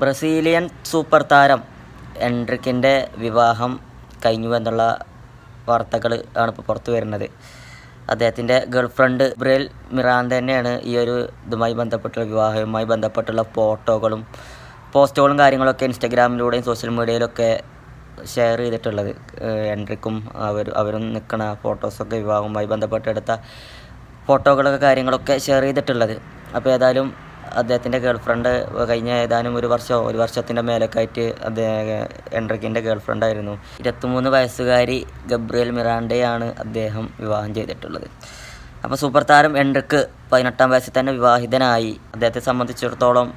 Brazilian super താരം എൻട്രിക്കിൻ്റെ വിവാഹം കഴിഞ്ഞു എന്നുള്ള വാർത്തകൾ ആണ് ഇപ്പോൾ പുറത്തു വരുന്നത്. അദ്ദേഹത്തിൻ്റെ ഗേൾഫ്രണ്ട് ബ്രേൽ മിറാൻഡ തന്നെയാണ് ഈ ഒരു ഇതുമായി ബന്ധപ്പെട്ടുള്ള വിവാഹവുമായി ബന്ധപ്പെട്ടുള്ള ഫോട്ടോകളും പോസ്റ്റുകളും കാര്യങ്ങളൊക്കെ ഇൻസ്റ്റഗ്രാമിലൂടെയും സോഷ്യൽ മീഡിയയിലൊക്കെ ഷെയർ ചെയ്തിട്ടുള്ളത്. എൻട്രിക്കും അവരും നിൽക്കുന്ന ഫോട്ടോസൊക്കെ വിവാഹവുമായി ബന്ധപ്പെട്ടെടുത്ത ഫോട്ടോകളൊക്കെ കാര്യങ്ങളൊക്കെ ഷെയർ ചെയ്തിട്ടുള്ളത്. അപ്പോൾ ഏതായാലും അദ്ദേഹത്തിൻ്റെ ഗേൾഫ്രണ്ട് കഴിഞ്ഞ ഏതാനും ഒരു വർഷത്തിൻ്റെ മേലൊക്കെ ആയിട്ട് എൻട്രിക്കിൻ്റെ ഗേൾഫ്രണ്ടായിരുന്നു. 23 വയസ്സുകാരി ഗബ്രിയേൽ മിറാണ്ടയാണ് അദ്ദേഹം വിവാഹം ചെയ്തിട്ടുള്ളത്. അപ്പോൾ സൂപ്പർ താരം എൻട്രിക്ക് 18-ാം വയസ്സിൽ തന്നെ വിവാഹിതനായി. അദ്ദേഹത്തെ സംബന്ധിച്ചിടത്തോളം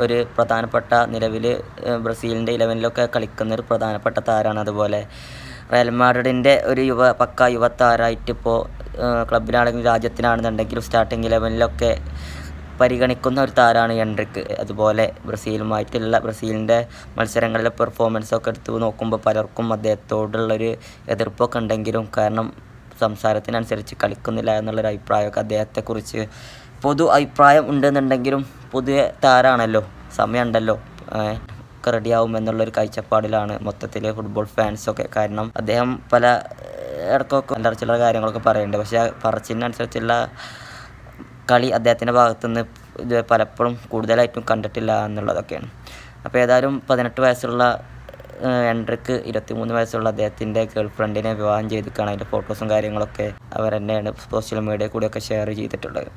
ഒരു പ്രധാനപ്പെട്ട നിലവിൽ ബ്രസീലിൻ്റെ 11-ലൊക്കെ കളിക്കുന്ന ഒരു പ്രധാനപ്പെട്ട താരമാണ്. അതുപോലെ റയൽ മാഡ്രിഡിൻ്റെ ഒരു പക്ക യുവതാരമായിട്ട് ഇപ്പോൾ ക്ലബിലാണെങ്കിലും രാജ്യത്തിനാണെന്നുണ്ടെങ്കിലും സ്റ്റാർട്ടിങ് 11-ലൊക്കെ പരിഗണിക്കുന്ന ഒരു താരമാണ് എൻട്രിക്ക്. അതുപോലെ ബ്രസീലിൻ്റെ മത്സരങ്ങളിലെ പെർഫോമൻസൊക്കെ എടുത്ത് നോക്കുമ്പോൾ പലർക്കും അദ്ദേഹത്തോടുള്ളൊരു എതിർപ്പൊക്കെ ഉണ്ടെങ്കിലും, കാരണം സംസാരത്തിനനുസരിച്ച് കളിക്കുന്നില്ല എന്നുള്ളൊരു അഭിപ്രായമൊക്കെ അദ്ദേഹത്തെക്കുറിച്ച് പൊതു അഭിപ്രായം ഉണ്ടെന്നുണ്ടെങ്കിലും പുതിയ താരമാണല്ലോ, സമയമുണ്ടല്ലോ, ഒക്കെ റെഡിയാവും എന്നുള്ളൊരു കാഴ്ചപ്പാടിലാണ് മൊത്തത്തിൽ ഫുട്ബോൾ ഫാൻസൊക്കെ. കാരണം അദ്ദേഹം പല ഇടക്കൊക്കെ അല്ലറച്ചിലുള്ള കാര്യങ്ങളൊക്കെ പറയുന്നുണ്ട്. പക്ഷേ പറച്ചിനനുസരിച്ചുള്ള കളി അദ്ദേഹത്തിൻ്റെ ഭാഗത്തുനിന്ന് ഇത് പലപ്പോഴും കൂടുതലായിട്ടും കണ്ടിട്ടില്ല എന്നുള്ളതൊക്കെയാണ്. അപ്പോൾ ഏതായാലും 18 വയസ്സുള്ള എൻട്രിക്ക് 23 വയസ്സുള്ള അദ്ദേഹത്തിൻ്റെ ഗേൾഫ്രണ്ടിനെ വിവാഹം ചെയ്തിട്ടാണ്. അതിൻ്റെ ഫോട്ടോസും കാര്യങ്ങളൊക്കെ അവർ തന്നെയാണ് സോഷ്യൽ മീഡിയയിൽ കൂടെയൊക്കെ ഷെയർ ചെയ്തിട്ടുള്ളത്.